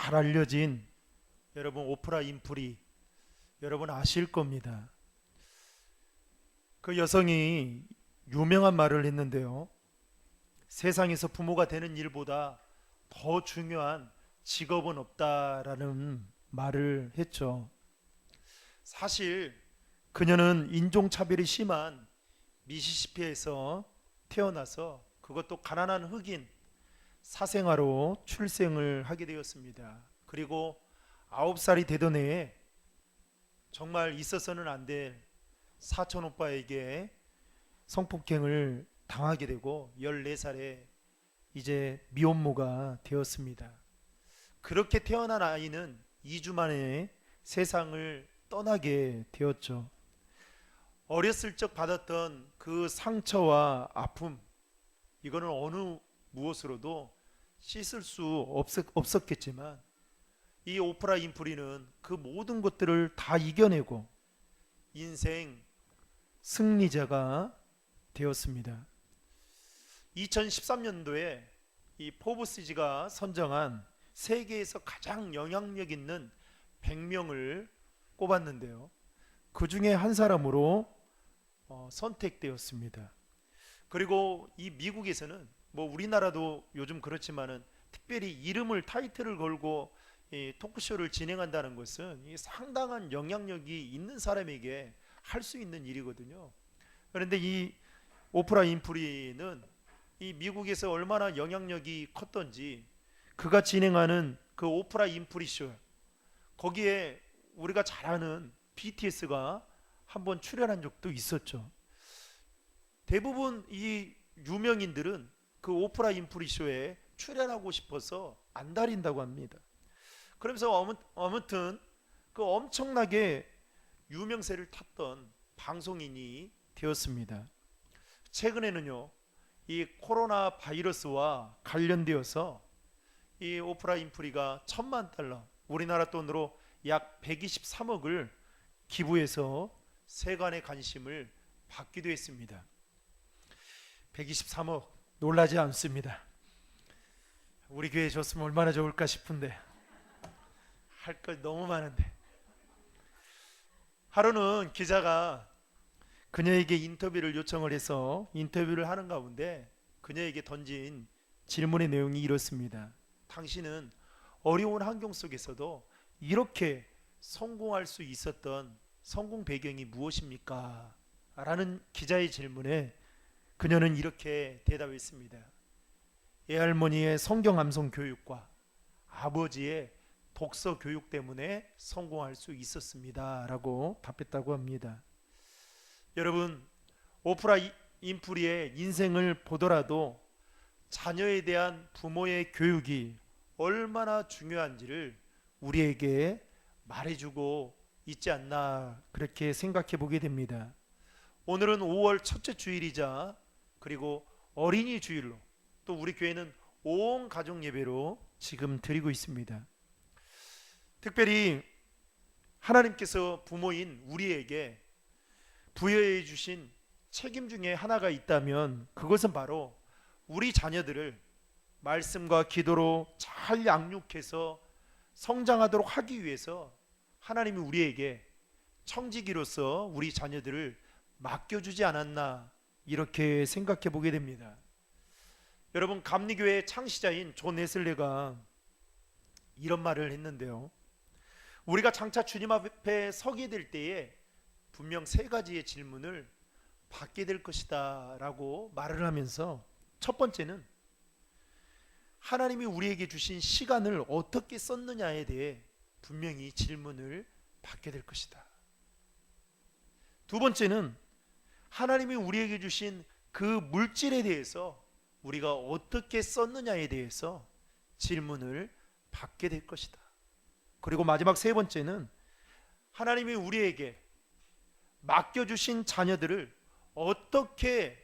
잘 알려진 여러분 오프라 윈프리 여러분 아실 겁니다. 그 여성이 유명한 말을 했는데요. 세상에서 부모가 되는 일보다 더 중요한 직업은 없다라는 말을 했죠. 사실 그녀는 인종차별이 심한 미시시피에서 태어나서 그것도 가난한 흑인 사생아로 출생을 하게 되었습니다. 그리고 9살이 되던 해에 정말 있어서는 안 될 사촌 오빠에게 성폭행을 당하게 되고 14살에 이제 미혼모가 되었습니다. 그렇게 태어난 아이는 2주 만에 세상을 떠나게 되었죠. 어렸을 적 받았던 그 상처와 아픔, 이거는 어느 무엇으로도 씻을 수 없었겠지만 이 오프라 윈프리는 그 모든 것들을 다 이겨내고 인생 승리자가 되었습니다. 2013년도에 이 포브스지가 선정한 세계에서 가장 영향력 있는 100명을 꼽았는데요. 그 중에 한 사람으로 선택되었습니다. 그리고 이 미국에서는 뭐 우리나라도 요즘 그렇지만은 특별히 이름을 타이틀을 걸고 이 토크쇼를 진행한다는 것은 이 상당한 영향력이 있는 사람에게 할 수 있는 일이거든요. 그런데 이 오프라 윈프리는 이 미국에서 얼마나 영향력이 컸던지 그가 진행하는 그 오프라 윈프리 쇼 거기에 우리가 잘 아는 BTS가 한번 출연한 적도 있었죠. 대부분 이 유명인들은 그 오프라 윈프리 쇼에 출연하고 싶어서 안달인다고 합니다. 그러면서 아무튼 그 엄청나게 유명세를 탔던 방송인이 되었습니다. 최근에는요, 이 코로나 바이러스와 관련되어서 이 오프라 윈프리가 1,000만 달러, 우리나라 돈으로 약 123억을 기부해서 세간의 관심을 받기도 했습니다. 123억 놀라지 않습니다. 우리 교회에 줬으면 얼마나 좋을까 싶은데 할 것 너무 많은데. 하루는 기자가 그녀에게 인터뷰를 요청을 해서 인터뷰를 하는 가운데 그녀에게 던진 질문의 내용이 이렇습니다. 당신은 어려운 환경 속에서도 이렇게 성공할 수 있었던 성공 배경이 무엇입니까? 라는 기자의 질문에 그녀는 이렇게 대답했습니다. 애할머니의 성경 암송 교육과 아버지의 독서 교육 때문에 성공할 수 있었습니다. 라고 답했다고 합니다. 여러분, 오프라 윈프리의 인생을 보더라도 자녀에 대한 부모의 교육이 얼마나 중요한지를 우리에게 말해주고 있지 않나 그렇게 생각해 보게 됩니다. 오늘은 5월 첫째 주일이자 그리고 어린이 주일로 또 우리 교회는 온 가족 예배로 지금 드리고 있습니다. 특별히 하나님께서 부모인 우리에게 부여해 주신 책임 중에 하나가 있다면 그것은 바로 우리 자녀들을 말씀과 기도로 잘 양육해서 성장하도록 하기 위해서 하나님이 우리에게 청지기로서 우리 자녀들을 맡겨주지 않았나 이렇게 생각해 보게 됩니다. 여러분, 감리교회의 창시자인 존 웨슬레가 이런 말을 했는데요. 우리가 장차 주님 앞에 서게 될 때에 분명 3가지의 질문을 받게 될 것이다 라고 말을 하면서 첫 번째는 하나님이 우리에게 주신 시간을 어떻게 썼느냐에 대해 분명히 질문을 받게 될 것이다. 두 번째는 하나님이 우리에게 주신 그 물질에 대해서 우리가 어떻게 썼느냐에 대해서 질문을 받게 될 것이다. 그리고 마지막 3번째는 하나님이 우리에게 맡겨주신 자녀들을 어떻게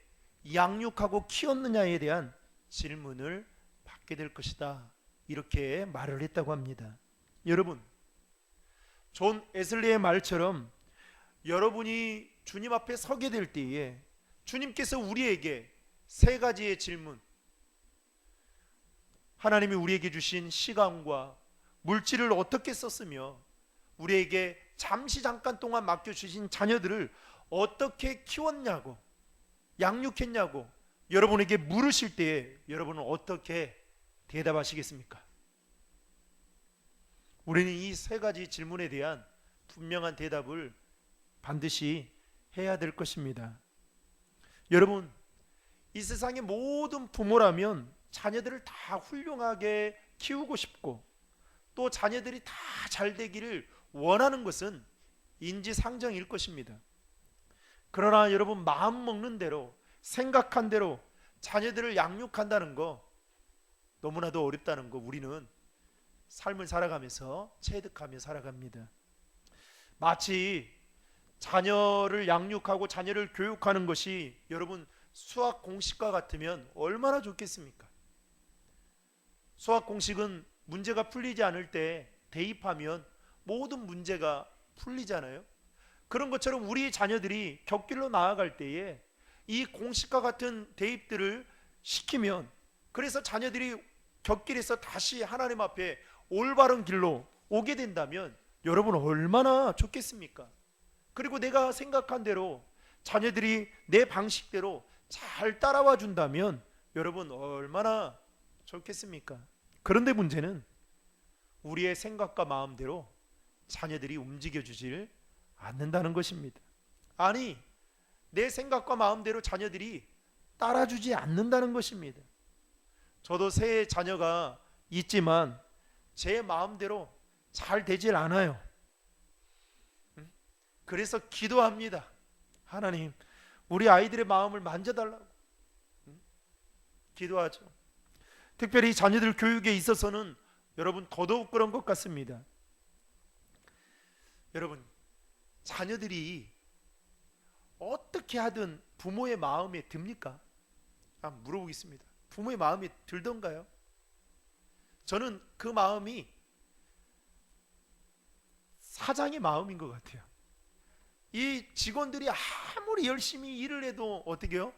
양육하고 키웠느냐에 대한 질문을 받게 될 것이다. 이렇게 말을 했다고 합니다. 여러분, 존 웨슬리의 말처럼 여러분이 주님 앞에 서게 될 때에 주님께서 우리에게 3가지의 질문, 하나님이 우리에게 주신 시간과 물질을 어떻게 썼으며 우리에게 잠시 잠깐 동안 맡겨주신 자녀들을 어떻게 키웠냐고, 양육했냐고 여러분에게 물으실 때에 여러분은 어떻게 대답하시겠습니까? 우리는 이 세 가지 질문에 대한 분명한 대답을 반드시 해야 될 것입니다. 여러분, 이 세상의 모든 부모라면 자녀들을 다 훌륭하게 키우고 싶고 또 자녀들이 다 잘 되기를 원하는 것은 인지상정일 것입니다. 그러나 여러분, 마음 먹는 대로 생각한 대로 자녀들을 양육한다는 거 너무나도 어렵다는 거 우리는 삶을 살아가면서 체득하며 살아갑니다. 마치 자녀를 양육하고 자녀를 교육하는 것이 여러분 수학 공식과 같으면 얼마나 좋겠습니까? 수학 공식은 문제가 풀리지 않을 때 대입하면 모든 문제가 풀리잖아요. 그런 것처럼 우리 자녀들이 격길로 나아갈 때에 이 공식과 같은 대입들을 시키면, 그래서 자녀들이 격길에서 다시 하나님 앞에 올바른 길로 오게 된다면 여러분 얼마나 좋겠습니까? 그리고 내가 생각한 대로 자녀들이 내 방식대로 잘 따라와 준다면 여러분 얼마나 좋겠습니까? 그런데 문제는 우리의 생각과 마음대로 자녀들이 움직여 주질 않는다는 것입니다. 아니, 내 생각과 마음대로 자녀들이 따라주지 않는다는 것입니다. 저도 세 자녀가 있지만 제 마음대로 잘 되질 않아요. 그래서 기도합니다. 하나님, 우리 아이들의 마음을 만져달라고 기도하죠. 특별히 자녀들 교육에 있어서는 여러분 더더욱 그런 것 같습니다. 여러분, 자녀들이 어떻게 하든 부모의 마음에 듭니까? 한번 물어보겠습니다. 부모의 마음에 들던가요? 저는 그 마음이 사장의 마음인 것 같아요. 이 직원들이 아무리 열심히 일을 해도 어떻게 해요?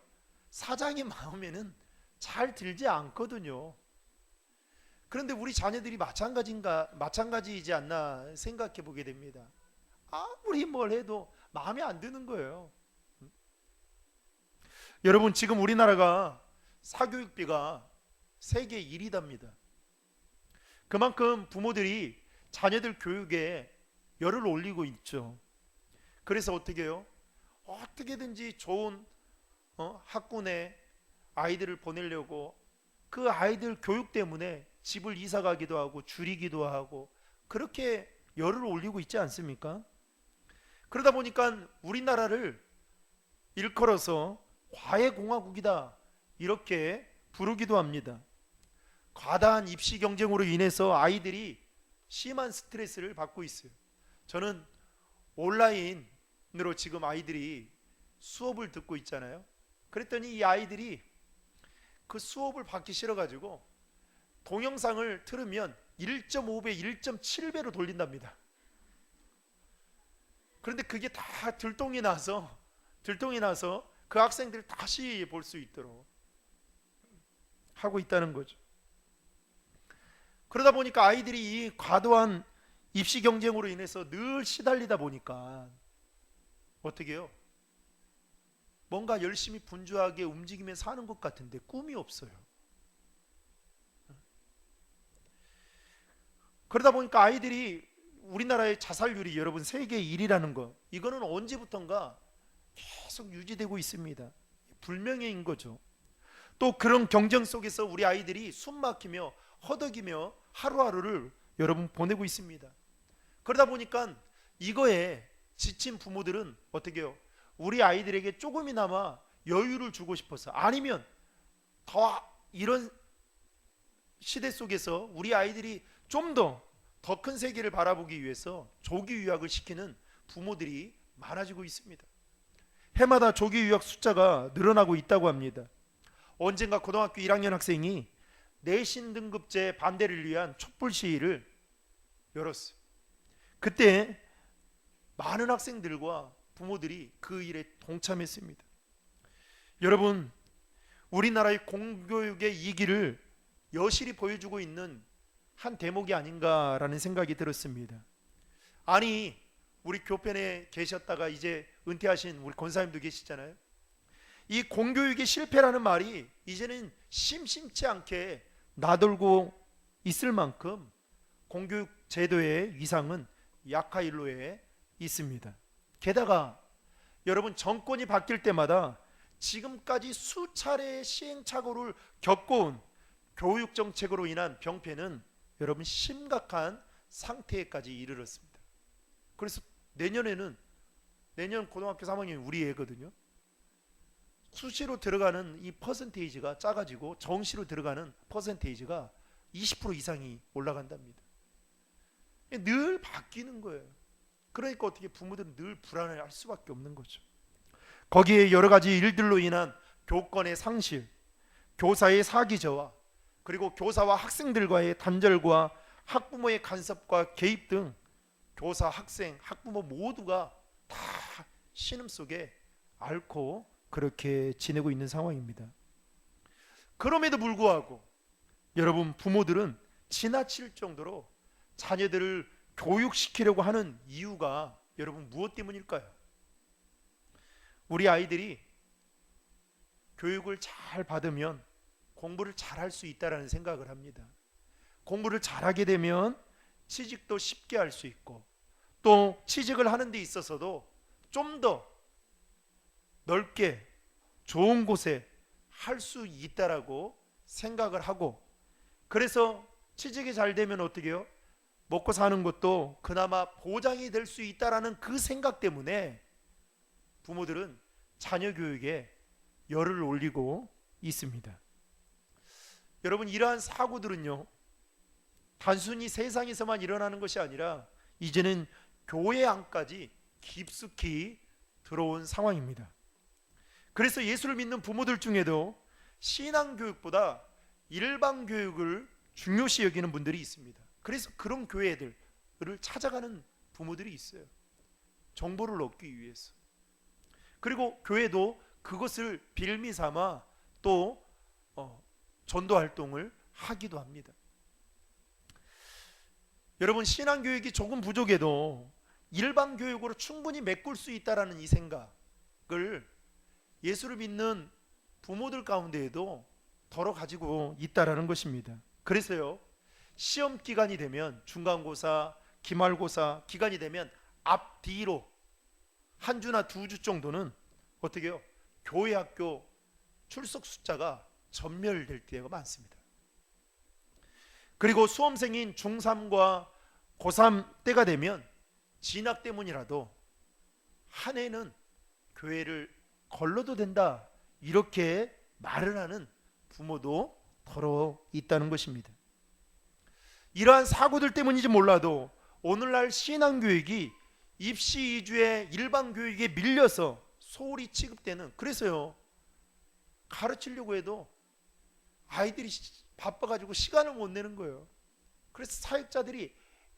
사장의 마음에는 잘 들지 않거든요. 그런데 우리 자녀들이 마찬가지이지 않나 생각해 보게 됩니다. 아무리 뭘 해도 마음에 안 드는 거예요. 여러분, 지금 우리나라가 사교육비가 세계 1위답니다. 그만큼 부모들이 자녀들 교육에 열을 올리고 있죠. 그래서 어떻게 해요? 어떻게든지 좋은 학군에 아이들을 보내려고 그 아이들 교육 때문에 집을 이사 가기도 하고 줄이기도 하고 그렇게 열을 올리고 있지 않습니까? 그러다 보니까 우리나라를 일컬어서 과외공화국이다 이렇게 부르기도 합니다. 과다한 입시 경쟁으로 인해서 아이들이 심한 스트레스를 받고 있어요. 저는 온라인으로 지금 아이들이 수업을 듣고 있잖아요. 그랬더니 이 아이들이 그 수업을 받기 싫어가지고 동영상을 틀으면 1.5배, 1.7배로 돌린답니다. 그런데 그게 다 들통이 나서 그 학생들 다시 볼 수 있도록 하고 있다는 거죠. 그러다 보니까 아이들이 이 과도한 입시 경쟁으로 인해서 늘 시달리다 보니까 어떻게 해요? 뭔가 열심히 분주하게 움직이며 사는 것 같은데 꿈이 없어요. 그러다 보니까 아이들이 우리나라의 자살률이 여러분 세계 1위라는 거, 이거는 언제부턴가 계속 유지되고 있습니다. 불명예인 거죠. 또 그런 경쟁 속에서 우리 아이들이 숨 막히며 허덕이며 하루하루를 여러분 보내고 있습니다. 그러다 보니까 이거에 지친 부모들은 어떻게 해요? 우리 아이들에게 조금이나마 여유를 주고 싶어서, 아니면 더 이런 시대 속에서 우리 아이들이 좀 더 큰 세계를 바라보기 위해서 조기 유학을 시키는 부모들이 많아지고 있습니다. 해마다 조기 유학 숫자가 늘어나고 있다고 합니다. 언젠가 고등학교 1학년 학생이 내신 등급제 반대를 위한 촛불 시위를 열었어요. 그때 많은 학생들과 부모들이 그 일에 동참했습니다. 여러분, 우리나라의 공교육의 이기를 여실히 보여주고 있는 한 대목이 아닌가라는 생각이 들었습니다. 아니, 우리 교편에 계셨다가 이제 은퇴하신 우리 권사님도 계시잖아요. 이 공교육의 실패라는 말이 이제는 심심치 않게 나돌고 있을 만큼 공교육 제도의 위상은 약화일로에 있습니다. 게다가 여러분, 정권이 바뀔 때마다 지금까지 수차례의 시행착오를 겪어온 교육 정책으로 인한 병폐는 여러분 심각한 상태에까지 이르렀습니다. 그래서 내년 고등학교 3학년이 우리 애거든요. 수시로 들어가는 이 퍼센테이지가 작아지고 정시로 들어가는 퍼센테이지가 20% 이상이 올라간답니다. 늘 바뀌는 거예요. 그러니까 어떻게 부모들은 늘 불안해할 수밖에 없는 거죠. 거기에 여러 가지 일들로 인한 교권의 상실, 교사의 사기 저하, 그리고 교사와 학생들과의 단절과 학부모의 간섭과 개입 등 교사, 학생, 학부모 모두가 다 신음 속에 앓고 그렇게 지내고 있는 상황입니다. 그럼에도 불구하고 여러분, 부모들은 지나칠 정도로 자녀들을 교육시키려고 하는 이유가 여러분 무엇 때문일까요? 우리 아이들이 교육을 잘 받으면 공부를 잘할 수 있다라는 생각을 합니다. 공부를 잘하게 되면 취직도 쉽게 할 수 있고, 또 취직을 하는 데 있어서도 좀 더 넓게 좋은 곳에 할 수 있다라고 생각을 하고, 그래서 취직이 잘 되면 어떻게 해요? 먹고 사는 것도 그나마 보장이 될 수 있다라는 그 생각 때문에 부모들은 자녀 교육에 열을 올리고 있습니다. 여러분, 이러한 사고들은요, 단순히 세상에서만 일어나는 것이 아니라 이제는 교회 안까지 깊숙이 들어온 상황입니다. 그래서 예수를 믿는 부모들 중에도 신앙교육보다 일반 교육을 중요시 여기는 분들이 있습니다. 그래서 그런 교회들을 찾아가는 부모들이 있어요. 정보를 얻기 위해서. 그리고 교회도 그것을 빌미 삼아 또 전도 활동을 하기도 합니다. 여러분, 신앙교육이 조금 부족해도 일반 교육으로 충분히 메꿀 수 있다라는 이 생각을 예수를 믿는 부모들 가운데에도 덜어 가지고 있다라는 것입니다. 그래서요, 시험 기간이 되면 중간고사, 기말고사 기간이 되면 앞뒤로 한 주나 두 주 정도는 어떻게 해요? 교회 학교 출석 숫자가 전멸될 때가 많습니다. 그리고 수험생인 중3과 고3 때가 되면 진학 때문이라도 한 해는 교회를 걸러도 된다, 이렇게 말을 하는 부모도 더러 있다는 것입니다. 이러한 사고들 때문인지 몰라도 오늘날 신앙교육이 입시 위주의 일반 교육에 밀려서 소홀히 취급되는, 그래서요, 가르치려고 해도 아이들이 바빠가지고 시간을 못 내는 거예요. 그래서 사역자들이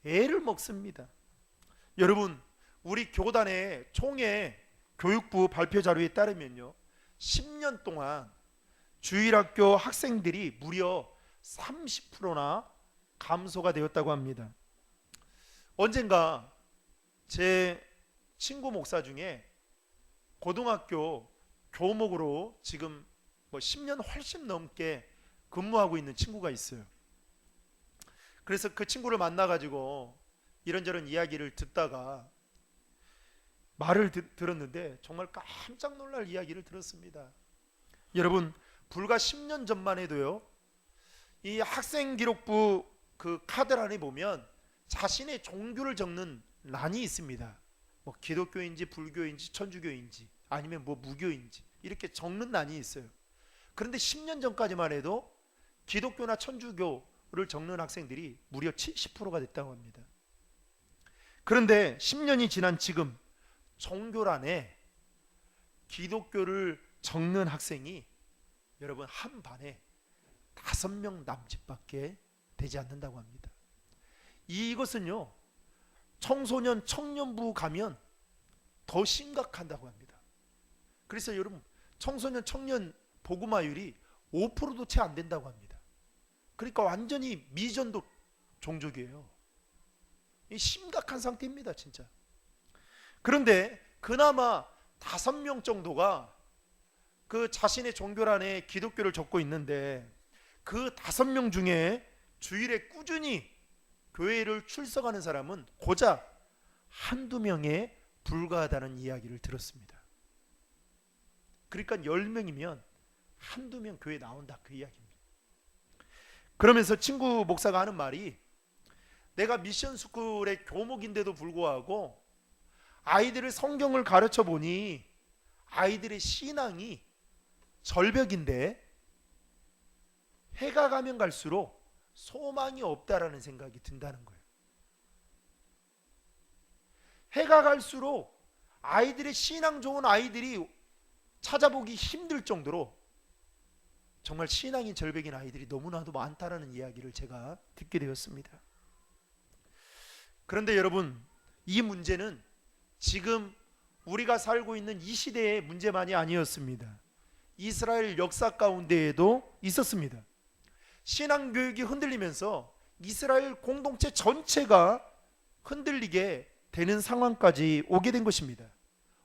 애를 먹습니다. 여러분, 우리 교단의 총회 교육부 발표 자료에 따르면요, 10년 동안 주일학교 학생들이 무려 30%나 감소가 되었다고 합니다. 언젠가 제 친구 목사 중에 고등학교 교목으로 지금 10년 훨씬 넘게 근무하고 있는 친구가 있어요. 그래서 그 친구를 만나가지고 이런저런 이야기를 듣다가 말을 들었는데 정말 깜짝 놀랄 이야기를 들었습니다. 여러분, 불과 10년 전만 해도요, 이 학생기록부 그 카드란에 보면 자신의 종교를 적는 란이 있습니다. 기독교인지 불교인지 천주교인지 아니면 무교인지 이렇게 적는 란이 있어요. 그런데 10년 전까지만 해도 기독교나 천주교를 적는 학생들이 무려 70%가 됐다고 합니다. 그런데 10년이 지난 지금 종교란에 기독교를 적는 학생이 여러분 한 반에 5명 남짓밖에 되지 않는다고 합니다. 이것은요, 청소년 청년부 가면 더 심각하다고 합니다. 그래서 여러분, 청소년 청년 복음화율이 5%도 채 안 된다고 합니다. 그러니까 완전히 미전도 종족이에요. 이 심각한 상태입니다, 진짜. 그런데 그나마 5명 정도가 그 자신의 종교란에 기독교를 적고 있는데, 그 5명 중에 주일에 꾸준히 교회를 출석하는 사람은 고작 한두 명에 불과하다는 이야기를 들었습니다. 그러니까 10명이면 한두 명 교회 나온다, 그 이야기입니다. 그러면서 친구 목사가 하는 말이, 내가 미션 스쿨의 교목인데도 불구하고 아이들을 성경을 가르쳐 보니 아이들의 신앙이 절벽인데 해가 가면 갈수록 소망이 없다라는 생각이 든다는 거예요. 해가 갈수록 아이들의 신앙 좋은 아이들이 찾아보기 힘들 정도로 정말 신앙이 절벽인 아이들이 너무나도 많다라는 이야기를 제가 듣게 되었습니다. 그런데 여러분, 이 문제는 지금 우리가 살고 있는 이 시대의 문제만이 아니었습니다. 이스라엘 역사 가운데에도 있었습니다. 신앙교육이 흔들리면서 이스라엘 공동체 전체가 흔들리게 되는 상황까지 오게 된 것입니다.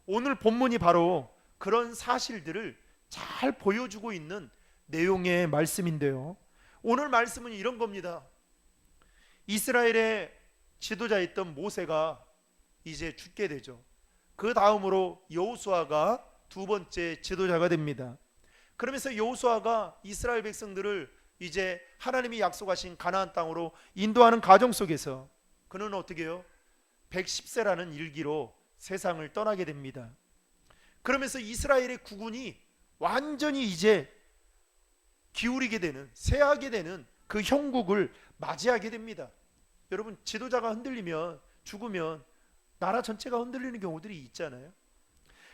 오늘 본문이 바로 그런 사실들을 잘 보여주고 있는 내용의 말씀인데요, 오늘 말씀은 이런 겁니다. 이스라엘의 지도자였던 모세가 이제 죽게 되죠. 그 다음으로 여호수아가 두 번째 지도자가 됩니다. 그러면서 여호수아가 이스라엘 백성들을 이제 하나님이 약속하신 가나안 땅으로 인도하는 과정 속에서 그는 어떻게 해요? 110세라는 일기로 세상을 떠나게 됩니다. 그러면서 이스라엘의 국군이 완전히 이제 기울이게 되는, 쇠하게 되는 그 형국을 맞이하게 됩니다. 여러분, 지도자가 흔들리면, 죽으면 나라 전체가 흔들리는 경우들이 있잖아요.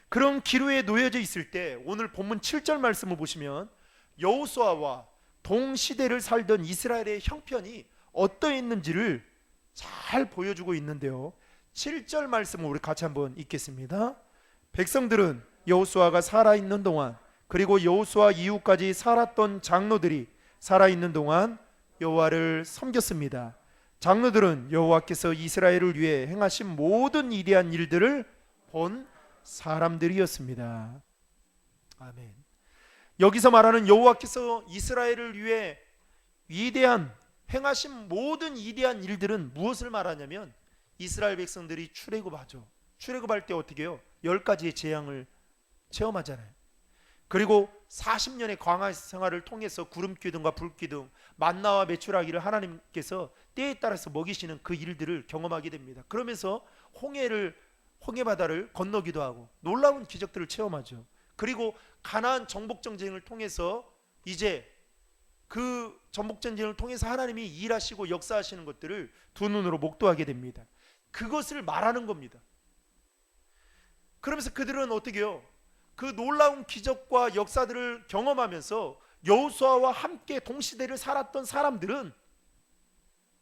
그런 기로에 놓여져 있을 때 오늘 본문 7절 말씀을 보시면 여호수아와 동시대를 살던 이스라엘의 형편이 어떠했는지를 잘 보여주고 있는데요, 7절 말씀을 우리 같이 한번 읽겠습니다. 백성들은 여호수아가 살아있는 동안, 그리고 여호수아 이후까지 살았던 장로들이 살아있는 동안 여호와를 섬겼습니다. 장로들은 여호와께서 이스라엘을 위해 행하신 모든 위대한 일들을 본 사람들이었습니다. 아멘. 여기서 말하는 여호와께서 이스라엘을 위해 행하신 모든 위대한 일들은 무엇을 말하냐면, 이스라엘 백성들이 출애굽하죠. 출애굽할 때 어떻게 해요? 10가지의 재앙을 체험하잖아요. 그리고 40년의 광야 생활을 통해서 구름기둥과 불기둥, 만나와 메추라기를 하나님께서 때에 따라서 먹이시는 그 일들을 경험하게 됩니다. 그러면서 홍해바다를 건너기도 하고 놀라운 기적들을 체험하죠. 그리고 가나안 정복전쟁을 통해서 이제 그 전복전쟁을 통해서 하나님이 일하시고 역사하시는 것들을 두 눈으로 목도하게 됩니다. 그것을 말하는 겁니다. 그러면서 그들은 어떻게 해요? 그 놀라운 기적과 역사들을 경험하면서 여호수아와 함께 동시대를 살았던 사람들은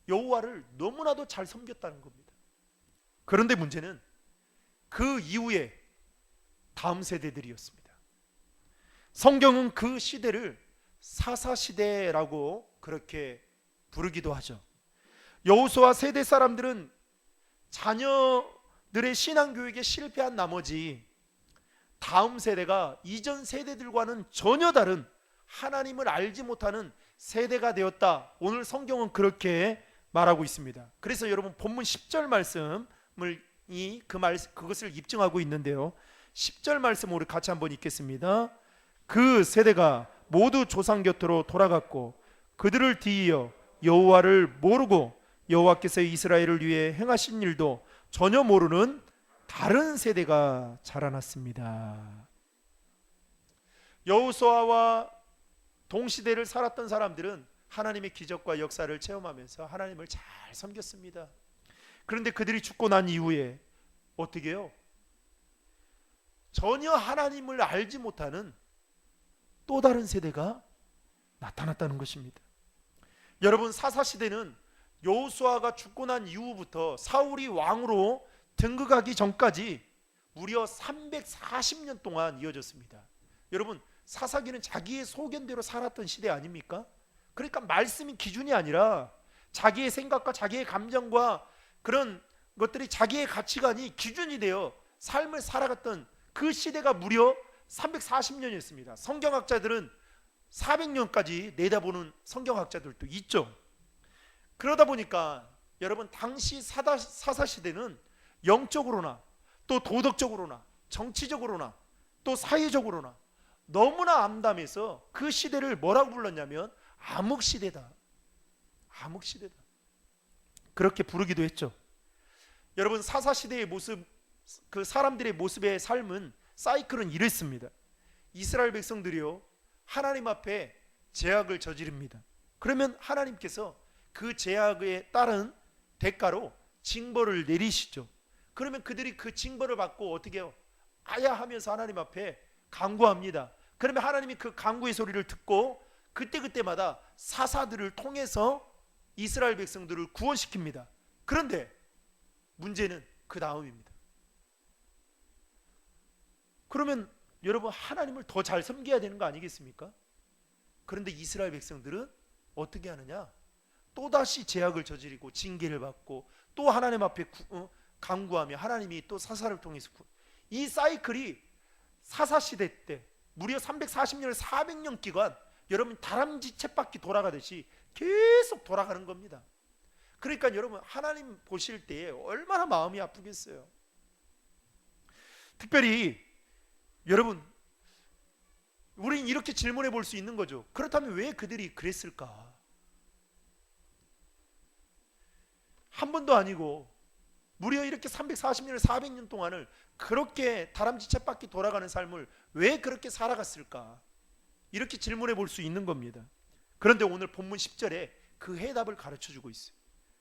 여호와를 너무나도 잘 섬겼다는 겁니다. 그런데 문제는 그 이후에 다음 세대들이었습니다. 성경은 그 시대를 사사시대라고 그렇게 부르기도 하죠. 여호수아 세대 사람들은 자녀들의 신앙교육에 실패한 나머지 다음 세대가 이전 세대들과는 전혀 다른 하나님을 알지 못하는 세대가 되었다. 오늘 성경은 그렇게 말하고 있습니다. 그래서 여러분, 본문 10절 말씀을 그것을 입증하고 있는데요, 10절 말씀 우리 같이 한번 읽겠습니다. 그 세대가 모두 조상 곁으로 돌아갔고 그들을 뒤이어 여호와를 모르고 여호와께서 이스라엘을 위해 행하신 일도 전혀 모르는 다른 세대가 자라났습니다. 여호수아와 동시대를 살았던 사람들은 하나님의 기적과 역사를 체험하면서 하나님을 잘 섬겼습니다. 그런데 그들이 죽고 난 이후에 어떻게 해요? 전혀 하나님을 알지 못하는 또 다른 세대가 나타났다는 것입니다. 여러분, 사사시대는 여호수아가 죽고 난 이후부터 사울이 왕으로 등극하기 전까지 무려 340년 동안 이어졌습니다. 여러분, 사사기는 자기의 소견대로 살았던 시대 아닙니까? 그러니까 말씀이 기준이 아니라 자기의 생각과 자기의 감정과 그런 것들이 자기의 가치관이 기준이 되어 삶을 살아갔던 그 시대가 무려 340년이었습니다. 성경학자들은 400년까지 내다보는 성경학자들도 있죠. 그러다 보니까 여러분, 당시 사사시대는 영적으로나 또 도덕적으로나 정치적으로나 또 사회적으로나 너무나 암담해서 그 시대를 뭐라고 불렀냐면 암흑시대다, 암흑시대다, 그렇게 부르기도 했죠. 여러분, 사사시대의 모습, 그 사람들의 모습의 삶은 사이클은 이랬습니다. 이스라엘 백성들이요, 하나님 앞에 죄악을 저지릅니다. 그러면 하나님께서 그 죄악에 따른 대가로 징벌을 내리시죠. 그러면 그들이 그 징벌을 받고 어떻게 해요? 아야 하면서 하나님 앞에 간구합니다. 그러면 하나님이 그 간구의 소리를 듣고 그때그때마다 사사들을 통해서 이스라엘 백성들을 구원시킵니다. 그런데 문제는 그 다음입니다. 그러면 여러분, 하나님을 더 잘 섬겨야 되는 거 아니겠습니까? 그런데 이스라엘 백성들은 어떻게 하느냐? 또다시 죄악을 저지르고 징계를 받고 또 하나님 앞에 간구하며 하나님이 또 사사를 통해서 이 사이클이 사사시대 때 무려 340년을 400년 기간 여러분 다람쥐 쳇바퀴 돌아가듯이 계속 돌아가는 겁니다. 그러니까 여러분, 하나님 보실 때 얼마나 마음이 아프겠어요. 특별히 여러분, 우린 이렇게 질문해 볼 수 있는 거죠. 그렇다면 왜 그들이 그랬을까? 한 번도 아니고 무려 이렇게 340년을 400년 동안을 그렇게 다람쥐 쳇바퀴 돌아가는 삶을 왜 그렇게 살아갔을까? 이렇게 질문해 볼 수 있는 겁니다. 그런데 오늘 본문 10절에 그 해답을 가르쳐 주고 있어요.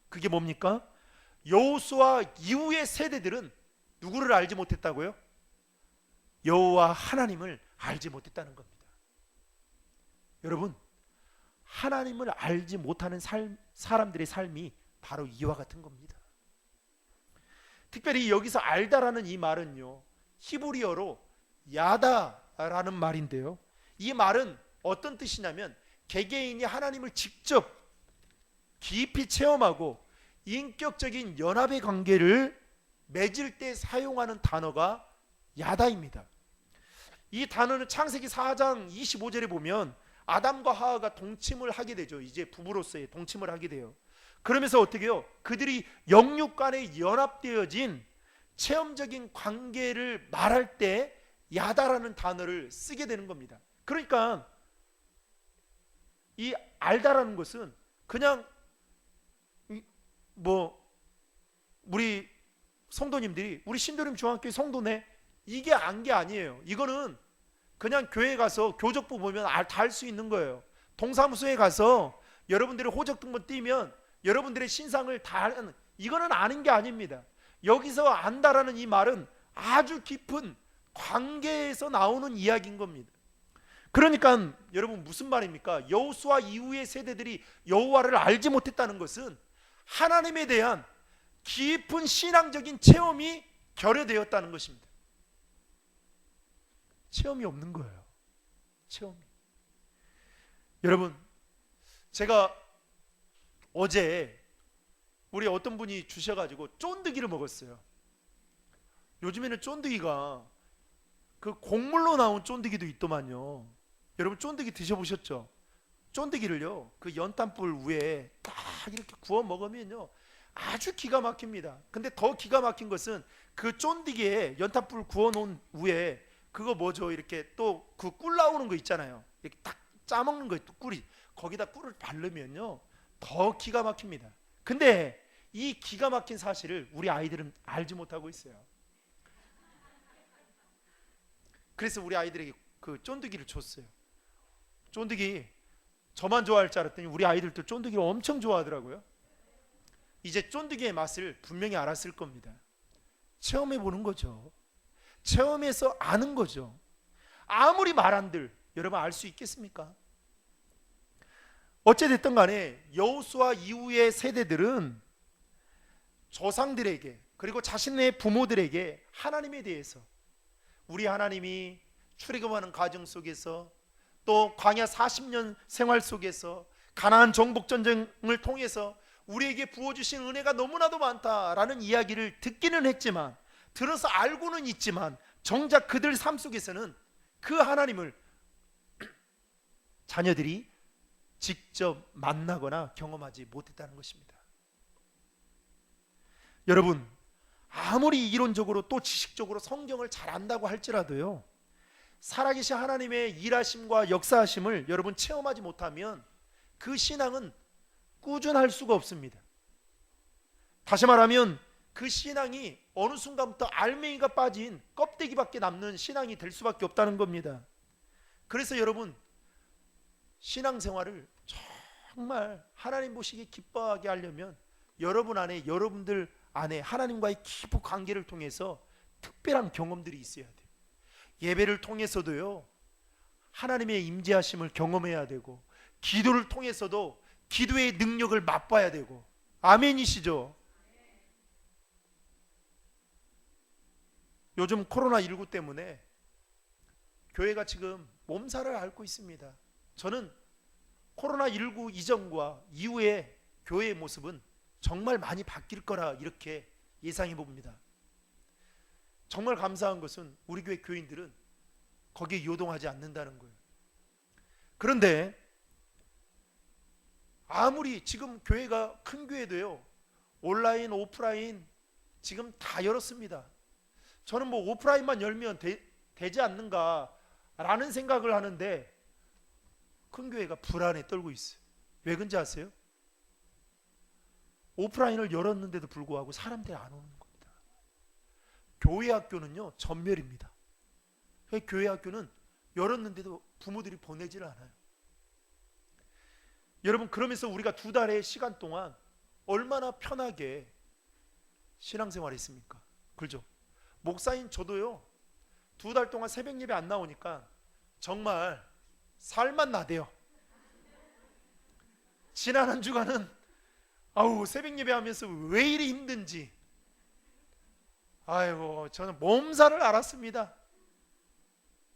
그게 뭡니까? 여호수아 이후의 세대들은 누구를 알지 못했다고요? 여호와 하나님을 알지 못했다는 겁니다. 여러분, 하나님을 알지 못하는 사람들의 삶이 바로 이와 같은 겁니다. 특별히 여기서 알다라는 이 말은요, 히브리어로 야다라는 말인데요, 이 말은 어떤 뜻이냐면 개개인이 하나님을 직접 깊이 체험하고 인격적인 연합의 관계를 맺을 때 사용하는 단어가 야다입니다. 이 단어는 창세기 4장 25절에 보면 아담과 하와가 동침을 하게 되죠. 이제 부부로서의 동침을 하게 돼요. 그러면서 어떻게 해요? 그들이 영육 간에 연합되어진 체험적인 관계를 말할 때 야다라는 단어를 쓰게 되는 겁니다. 그러니까 이 알다라는 것은 그냥 우리 성도님들이 우리 신도림 중학교의 성도네, 이게 안 게 아니에요. 이거는 그냥 교회 가서 교적부 보면 다 할 수 있는 거예요. 동사무소에 가서 여러분들이 호적 등본 띄면 여러분들의 신상을 다 아는, 이거는 아는 게 아닙니다. 여기서 안다라는 이 말은 아주 깊은 관계에서 나오는 이야기인 겁니다. 그러니까 여러분, 무슨 말입니까? 여호수아 이후의 세대들이 여호와를 알지 못했다는 것은 하나님에 대한 깊은 신앙적인 체험이 결여되었다는 것입니다. 체험이 없는 거예요. 체험이. 여러분, 제가 어제 우리 어떤 분이 주셔가지고 쫀득이를 먹었어요. 요즘에는 쫀득이가 그 곡물로 나온 쫀득이도 있더만요. 여러분, 쫀득이 드셔보셨죠? 쫀득이를요, 그 연탄불 위에 딱 이렇게 구워 먹으면요 아주 기가 막힙니다. 근데 더 기가 막힌 것은 그 쫀득이에 연탄불 구워 놓은 위에 그거 뭐죠? 이렇게 또 그 꿀 나오는 거 있잖아요. 이렇게 딱 짜먹는 거, 또 꿀이, 거기다 꿀을 바르면요 더 기가 막힙니다. 근데 이 기가 막힌 사실을 우리 아이들은 알지 못하고 있어요. 그래서 우리 아이들에게 그 쫀득이를 줬어요. 쫀득이 저만 좋아할 줄 알았더니 우리 아이들도 쫀득이를 엄청 좋아하더라고요. 이제 쫀득이의 맛을 분명히 알았을 겁니다. 체험해 보는 거죠. 체험해서 아는 거죠. 아무리 말한들 여러분 알 수 있겠습니까? 어찌됐든 간에 여호수아 이후의 세대들은 조상들에게 그리고 자신의 부모들에게 하나님에 대해서, 우리 하나님이 출애굽하는 과정 속에서 또 광야 40년 생활 속에서 가나안 정복 전쟁을 통해서 우리에게 부어주신 은혜가 너무나도 많다라는 이야기를 듣기는 했지만, 들어서 알고는 있지만, 정작 그들 삶 속에서는 그 하나님을 자녀들이 직접 만나거나 경험하지 못했다는 것입니다. 여러분, 아무리 이론적으로 또 지식적으로 성경을 잘 안다고 할지라도요, 살아계신 하나님의 일하심과 역사하심을 여러분 체험하지 못하면 그 신앙은 꾸준할 수가 없습니다. 다시 말하면 그 신앙이 어느 순간부터 알맹이가 빠진 껍데기밖에 남는 신앙이 될 수밖에 없다는 겁니다. 그래서 여러분, 신앙생활을 정말 하나님 보시기에 기뻐하게 하려면 여러분 안에, 여러분들 안에 하나님과의 깊은 관계를 통해서 특별한 경험들이 있어야 돼요. 예배를 통해서도요, 하나님의 임재하심을 경험해야 되고, 기도를 통해서도 기도의 능력을 맛봐야 되고. 아멘이시죠? 요즘 코로나19 때문에 교회가 지금 몸살을 앓고 있습니다. 저는 코로나19 이전과 이후의 교회의 모습은 정말 많이 바뀔 거라 이렇게 예상해 봅니다. 정말 감사한 것은 우리 교회 교인들은 거기에 요동하지 않는다는 거예요. 그런데 아무리 지금 교회가 큰 교회도요, 온라인, 오프라인 지금 다 열었습니다. 저는 뭐 오프라인만 열면 되지 않는가라는 생각을 하는데, 큰 교회가 불안에 떨고 있어요. 왜 그런지 아세요? 오프라인을 열었는데도 불구하고 사람들이 안 오는 겁니다. 교회 학교는요, 전멸입니다. 교회 학교는 열었는데도 부모들이 보내질 않아요. 여러분, 그러면서 우리가 2달의 시간 동안 얼마나 편하게 신앙생활을 했습니까? 그렇죠? 목사인 저도요, 2달 동안 새벽 예배 안 나오니까 정말 살만 나대요. 지난 한 주간은 새벽 예배 하면서 왜 이리 힘든지, 저는 몸살을 앓았습니다.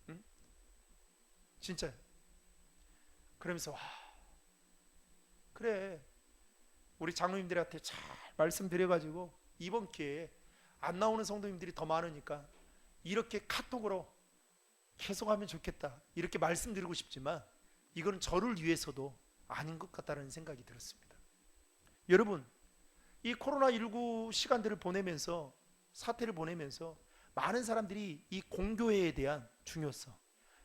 응? 진짜요. 그러면서 그래, 우리 장로님들한테 잘 말씀드려가지고 이번 기회에 안 나오는 성도님들이 더 많으니까 이렇게 카톡으로 계속 하면 좋겠다, 이렇게 말씀드리고 싶지만 이거는 저를 위해서도 아닌 것 같다는 생각이 들었습니다. 여러분, 이 코로나19 시간들을 보내면서, 사태를 보내면서 많은 사람들이 이 공교회에 대한 중요성,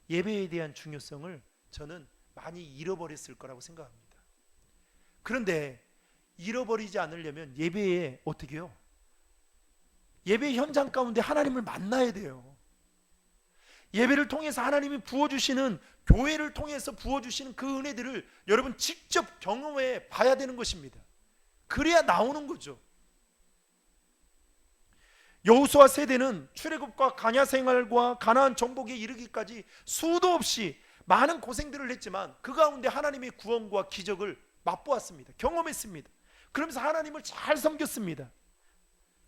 예배에 대한 중요성을 저는 많이 잃어버렸을 거라고 생각합니다. 그런데 잃어버리지 않으려면 예배에 어떻게 해요? 예배 현장 가운데 하나님을 만나야 돼요. 예배를 통해서 하나님이 부어주시는, 교회를 통해서 부어주시는 그 은혜들을 여러분 직접 경험해 봐야 되는 것입니다. 그래야 나오는 거죠. 여호수아 세대는 출애굽과 광야 생활과 가나안 정복에 이르기까지 수도 없이 많은 고생들을 했지만 그 가운데 하나님의 구원과 기적을 맛보았습니다. 경험했습니다. 그러면서 하나님을 잘 섬겼습니다.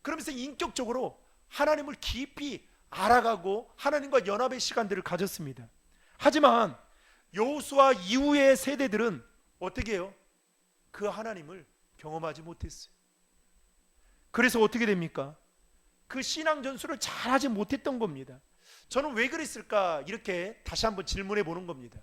그러면서 인격적으로 하나님을 깊이 알아가고 하나님과 연합의 시간들을 가졌습니다. 하지만 여호수아 이후의 세대들은 어떻게 해요? 그 하나님을 경험하지 못했어요. 그래서 어떻게 됩니까? 그 신앙 전수를 잘하지 못했던 겁니다. 저는 왜 그랬을까, 이렇게 다시 한번 질문해 보는 겁니다.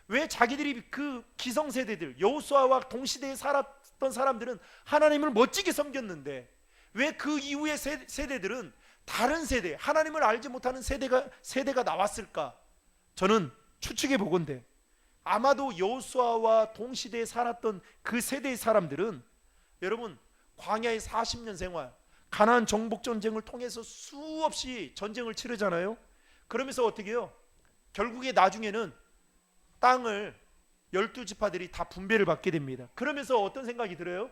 왜 자기들이, 그 기성세대들, 여호수아와 동시대에 살았던 사람들은 하나님을 멋지게 섬겼는데 왜 그 이후의 세대들은 다른 세대, 하나님을 알지 못하는 세대가 나왔을까? 저는 추측해 보건대 아마도 여호수아와 동시대에 살았던 그 세대의 사람들은, 여러분, 광야의 40년 생활, 가나안 정복 전쟁을 통해서 수없이 전쟁을 치르잖아요. 그러면서 어떻게 해요? 결국에 나중에는 땅을 12지파들이 다 분배를 받게 됩니다. 그러면서 어떤 생각이 들어요?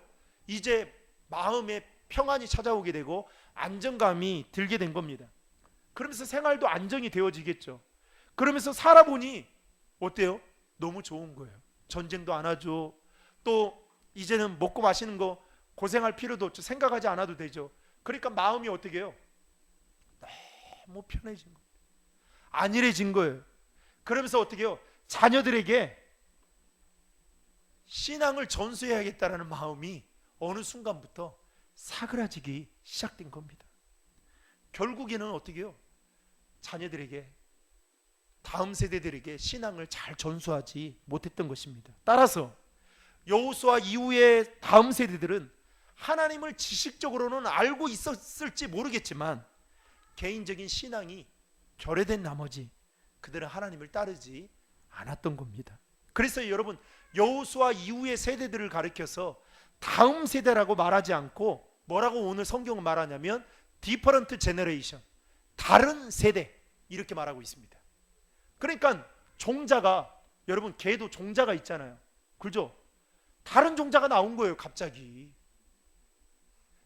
이제 마음에 평안이 찾아오게 되고 안정감이 들게 된 겁니다. 그러면서 생활도 안정이 되어지겠죠. 그러면서 살아보니 어때요? 너무 좋은 거예요. 전쟁도 안 하죠. 또 이제는 먹고 마시는 거 고생할 필요도 없죠. 생각하지 않아도 되죠. 그러니까 마음이 어떻게 해요? 너무 편해진 거예요. 안일해진 거예요. 그러면서 어떻게 해요? 자녀들에게 신앙을 전수해야겠다라는 마음이 어느 순간부터 사그라지기 시작된 겁니다. 결국에는 어떻게 해요? 자녀들에게, 다음 세대들에게 신앙을 잘 전수하지 못했던 것입니다. 따라서 여호수아 이후의 다음 세대들은 하나님을 지식적으로는 알고 있었을지 모르겠지만 개인적인 신앙이 결여된 나머지 그들은 하나님을 따르지 않았던 겁니다. 그래서 여러분, 여호수아 이후의 세대들을 가리켜서 다음 세대라고 말하지 않고 뭐라고 오늘 성경은 말하냐면 different generation, 다른 세대, 이렇게 말하고 있습니다. 그러니까 종자가, 여러분 개도 종자가 있잖아요. 그죠? 다른 종자가 나온 거예요, 갑자기.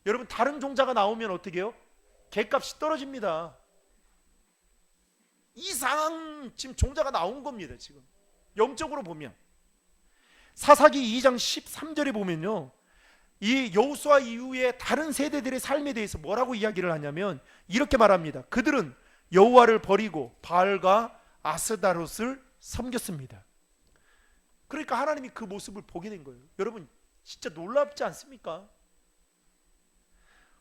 여러분, 다른 종자가 나오면 어떻게 해요? 개값이 떨어집니다. 이상한 지금 종자가 나온 겁니다. 지금 영적으로 보면 사사기 2장 13절에 보면요, 이 여호수아 이후에 다른 세대들의 삶에 대해서 뭐라고 이야기를 하냐면 이렇게 말합니다. 그들은 여호와를 버리고 바알과 아스다롯을 섬겼습니다. 그러니까 하나님이 그 모습을 보게 된 거예요. 여러분, 진짜 놀랍지 않습니까?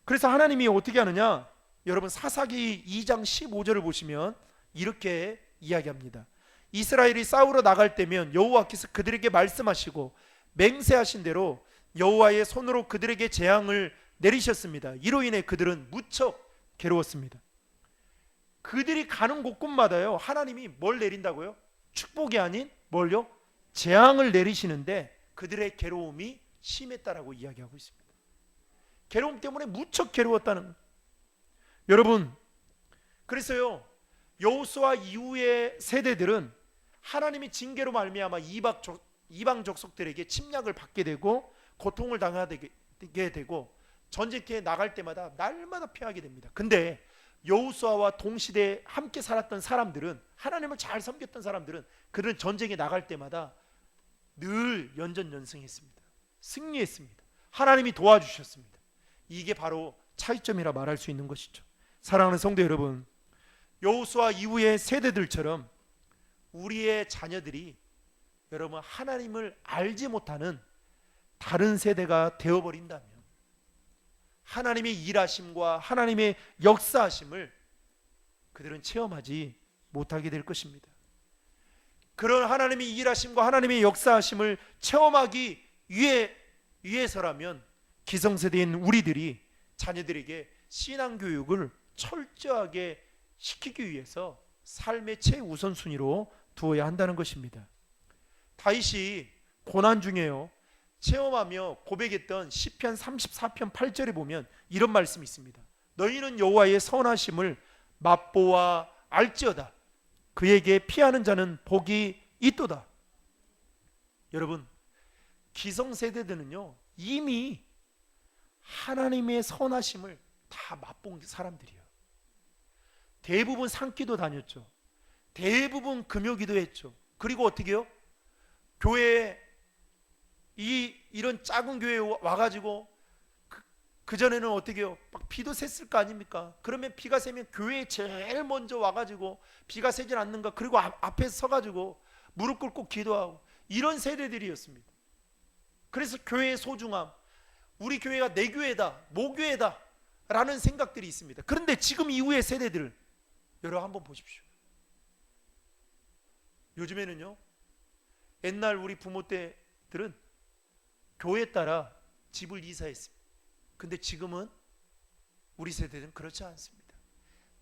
그래서 하나님이 어떻게 하느냐, 여러분 사사기 2장 15절을 보시면 이렇게 이야기합니다. 이스라엘이 싸우러 나갈 때면 여호와께서 그들에게 말씀하시고 맹세하신 대로 여호와의 손으로 그들에게 재앙을 내리셨습니다. 이로 인해 그들은 무척 괴로웠습니다. 그들이 가는 곳곳마다요, 하나님이 뭘 내린다고요? 축복이 아닌 뭘요? 재앙을 내리시는데 그들의 괴로움이 심했다라고 이야기하고 있습니다. 괴로움 때문에 무척 괴로웠다는 거예요. 여러분, 그래서요, 여호수아 이후의 세대들은 하나님의 징계로 말미암아 이방 족속들에게 침략을 받게 되고 고통을 당하게 되고 전쟁터에 나갈 때마다 날마다 피하게 됩니다. 근데 여호수아와 동시대에 함께 살았던 사람들은, 하나님을 잘 섬겼던 사람들은, 그들은 전쟁에 나갈 때마다 늘 연전연승했습니다. 승리했습니다. 하나님이 도와주셨습니다. 이게 바로 차이점이라 말할 수 있는 것이죠. 사랑하는 성도 여러분, 여호수아 이후의 세대들처럼 우리의 자녀들이 여러분 하나님을 알지 못하는 다른 세대가 되어버린다면 하나님의 일하심과 하나님의 역사하심을 그들은 체험하지 못하게 될 것입니다. 그런 하나님의 일하심과 하나님의 역사하심을 체험하기 위해서라면 기성세대인 우리들이 자녀들에게 신앙교육을 철저하게 시키기 위해서 삶의 최우선순위로 두어야 한다는 것입니다. 다윗이 고난 중에요, 체험하며 고백했던 시편 34편 8절에 보면 이런 말씀이 있습니다. 너희는 여호와의 선하심을 맛보아 알지어다. 그에게 피하는 자는 복이 있도다. 여러분, 기성세대들은요 이미 하나님의 선하심을 다 맛본 사람들이에요. 대부분 산기도 다녔죠. 대부분 금요기도 했죠. 그리고 어떻게 해요? 교회에 이런 작은 교회에 와가지고 그전에는 어떻게 해요? 막 비도 샜을 거 아닙니까? 그러면 비가 새면 교회에 제일 먼저 와가지고 비가 새질 않는가, 그리고 앞에 서가지고 무릎 꿇고 기도하고, 이런 세대들이었습니다. 그래서 교회의 소중함, 우리 교회가 내 교회다, 모교회다 라는 생각들이 있습니다. 그런데 지금 이후의 세대들 여러분 한번 보십시오. 요즘에는요, 옛날 우리 부모 때들은 교회 따라 집을 이사했습니다. 근데 지금은 우리 세대는 그렇지 않습니다.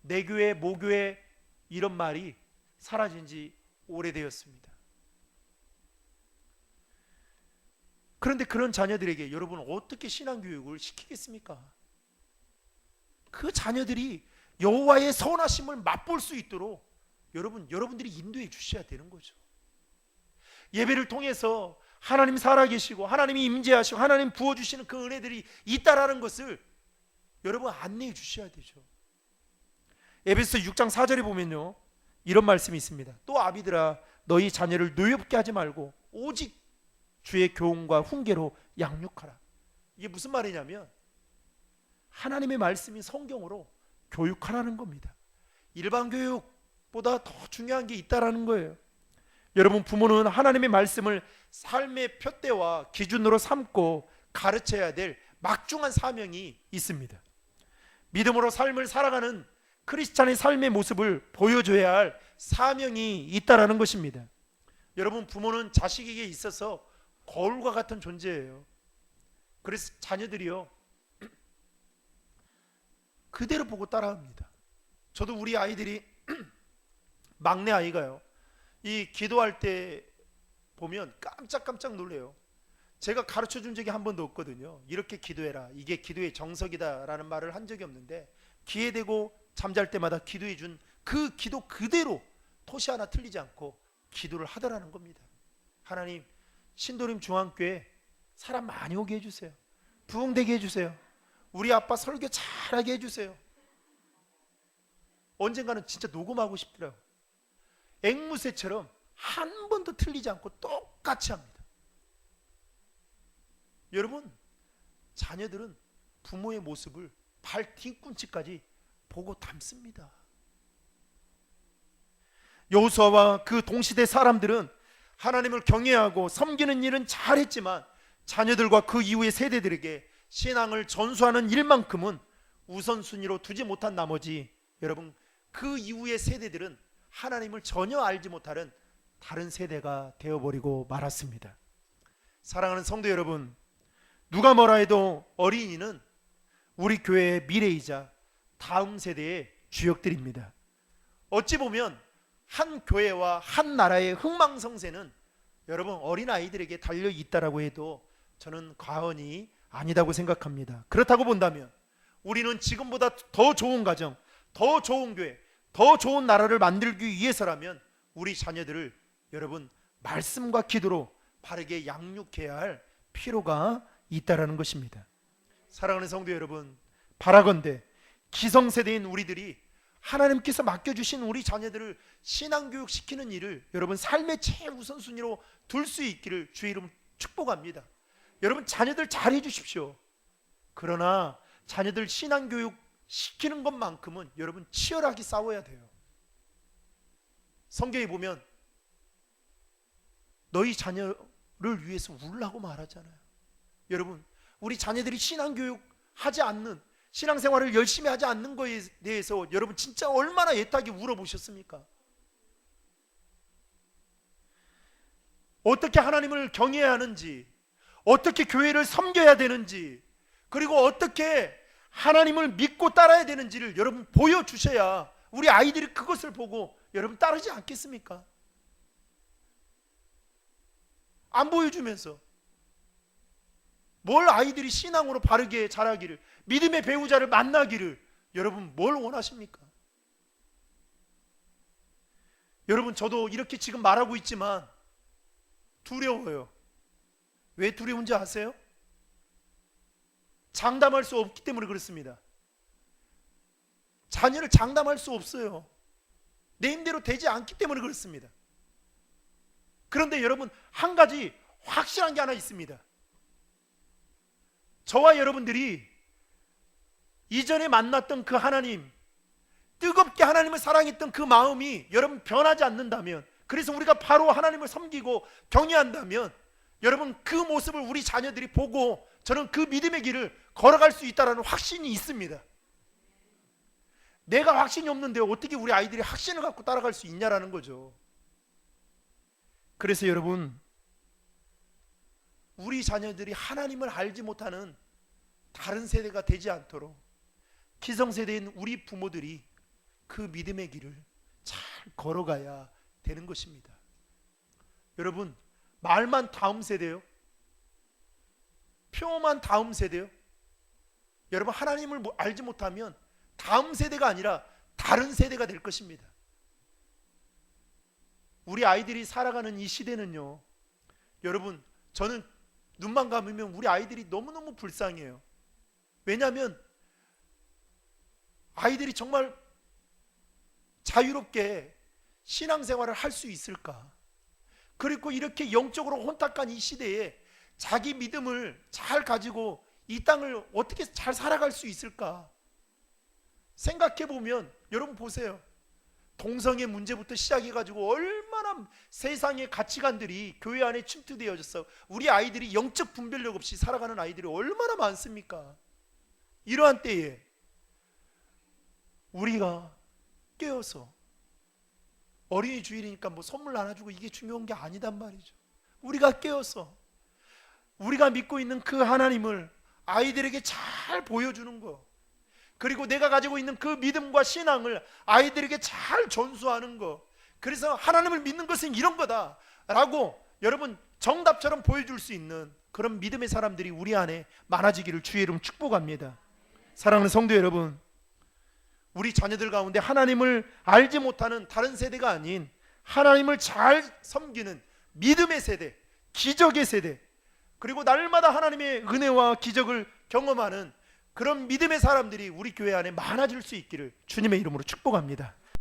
내 교회, 모교회 이런 말이 사라진 지 오래되었습니다. 그런데 그런 자녀들에게 여러분 어떻게 신앙교육을 시키겠습니까? 그 자녀들이 여호와의 선하심을 맛볼 수 있도록 여러분들이 인도해 주셔야 되는 거죠. 예배를 통해서 하나님 살아계시고 하나님이 임재하시고 하나님 부어주시는 그 은혜들이 있다라는 것을 여러분 안내해 주셔야 되죠. 에베소 6장 4절에 보면요 이런 말씀이 있습니다. 또 아비들아 너희 자녀를 노엽게 하지 말고 오직 주의 교훈과 훈계로 양육하라. 이게 무슨 말이냐면 하나님의 말씀이 성경으로 교육하라는 겁니다. 일반 교육보다 더 중요한 게 있다라는 거예요. 여러분, 부모는 하나님의 말씀을 삶의 푯대와 기준으로 삼고 가르쳐야 될 막중한 사명이 있습니다. 믿음으로 삶을 살아가는 크리스찬의 삶의 모습을 보여줘야 할 사명이 있다라는 것입니다. 여러분, 부모는 자식에게 있어서 거울과 같은 존재예요. 그래서 자녀들이요, 그대로 보고 따라합니다. 저도 우리 아이들이 막내 아이가요, 이 기도할 때 보면 깜짝깜짝 놀래요. 제가 가르쳐 준 적이 한 번도 없거든요. 이렇게 기도해라, 이게 기도의 정석이다 라는 말을 한 적이 없는데, 기회 되고 잠잘 때마다 기도해 준 그 기도 그대로 토시 하나 틀리지 않고 기도를 하더라는 겁니다. 하나님, 신도림 중앙교회 사람 많이 오게 해주세요. 부흥되게 해주세요. 우리 아빠 설교 잘하게 해주세요. 언젠가는 진짜 녹음하고 싶더라고요. 앵무새처럼 한 번도 틀리지 않고 똑같이 합니다. 여러분, 자녀들은 부모의 모습을 발 뒤꿈치까지 보고 닮습니다. 여호수아와 그 동시대 사람들은 하나님을 경외하고 섬기는 일은 잘했지만 자녀들과 그 이후의 세대들에게 신앙을 전수하는 일만큼은 우선순위로 두지 못한 나머지, 여러분, 그 이후의 세대들은 하나님을 전혀 알지 못하는 다른 세대가 되어버리고 말았습니다. 사랑하는 성도 여러분, 누가 뭐라 해도 어린이는 우리 교회의 미래이자 다음 세대의 주역들입니다. 어찌 보면 한 교회와 한 나라의 흥망성쇠는 여러분 어린아이들에게 달려있다라고 해도 저는 과언이 아니다고 생각합니다. 그렇다고 본다면 우리는 지금보다 더 좋은 가정, 더 좋은 교회, 더 좋은 나라를 만들기 위해서라면 우리 자녀들을 여러분 말씀과 기도로 바르게 양육해야 할 필요가 있다라는 것입니다. 사랑하는 성도 여러분, 바라건대 기성세대인 우리들이 하나님께서 맡겨주신 우리 자녀들을 신앙교육 시키는 일을 여러분 삶의 최우선순위로 둘 수 있기를 주의 이름 축복합니다. 여러분, 자녀들 잘해 주십시오. 그러나 자녀들 신앙교육 시키는 것만큼은 여러분 치열하게 싸워야 돼요. 성경에 보면 너희 자녀를 위해서 울라고 말하잖아요. 여러분, 우리 자녀들이 신앙교육 하지 않는, 신앙생활을 열심히 하지 않는 것에 대해서 여러분 진짜 얼마나 애타게 울어보셨습니까? 어떻게 하나님을 경외해야 하는지, 어떻게 교회를 섬겨야 되는지, 그리고 어떻게 하나님을 믿고 따라야 되는지를 여러분 보여주셔야 우리 아이들이 그것을 보고 여러분 따르지 않겠습니까? 안 보여주면서 뭘 아이들이 신앙으로 바르게 자라기를, 믿음의 배우자를 만나기를 여러분 뭘 원하십니까? 여러분, 저도 이렇게 지금 말하고 있지만 두려워요. 왜 두려운지 아세요? 장담할 수 없기 때문에 그렇습니다. 자녀를 장담할 수 없어요. 내 힘대로 되지 않기 때문에 그렇습니다. 그런데 여러분, 한 가지 확실한 게 하나 있습니다. 저와 여러분들이 이전에 만났던 그 하나님, 뜨겁게 하나님을 사랑했던 그 마음이 여러분 변하지 않는다면, 그래서 우리가 바로 하나님을 섬기고 경외한다면 여러분 그 모습을 우리 자녀들이 보고 저는 그 믿음의 길을 걸어갈 수 있다는 확신이 있습니다. 내가 확신이 없는데 어떻게 우리 아이들이 확신을 갖고 따라갈 수 있냐라는 거죠. 그래서 여러분, 우리 자녀들이 하나님을 알지 못하는 다른 세대가 되지 않도록 기성세대인 우리 부모들이 그 믿음의 길을 잘 걸어가야 되는 것입니다. 여러분, 말만 다음 세대요? 표만 다음 세대요? 여러분, 하나님을 알지 못하면 다음 세대가 아니라 다른 세대가 될 것입니다. 우리 아이들이 살아가는 이 시대는요, 여러분, 저는 눈만 감으면 우리 아이들이 너무너무 불쌍해요. 왜냐하면 아이들이 정말 자유롭게 신앙생활을 할 수 있을까? 그리고 이렇게 영적으로 혼탁한 이 시대에 자기 믿음을 잘 가지고 이 땅을 어떻게 잘 살아갈 수 있을까? 생각해 보면 여러분 보세요. 동성애 문제부터 시작해가지고 얼마나 얼마나 세상의 가치관들이 교회 안에 침투되어져서 우리 아이들이 영적 분별력 없이 살아가는 아이들이 얼마나 많습니까? 이러한 때에 우리가 깨어서, 어린이 주일이니까 뭐 선물 하나 주고 이게 중요한 게 아니단 말이죠. 우리가 깨어서 우리가 믿고 있는 그 하나님을 아이들에게 잘 보여주는 거, 그리고 내가 가지고 있는 그 믿음과 신앙을 아이들에게 잘 전수하는 거, 그래서 하나님을 믿는 것은 이런 거다 라고 여러분 정답처럼 보여줄 수 있는 그런 믿음의 사람들이 우리 안에 많아지기를 주의 이름 축복합니다. 사랑하는 성도 여러분, 우리 자녀들 가운데 하나님을 알지 못하는 다른 세대가 아닌 하나님을 잘 섬기는 믿음의 세대, 기적의 세대, 그리고 날마다 하나님의 은혜와 기적을 경험하는 그런 믿음의 사람들이 우리 교회 안에 많아질 수 있기를 주님의 이름으로 축복합니다.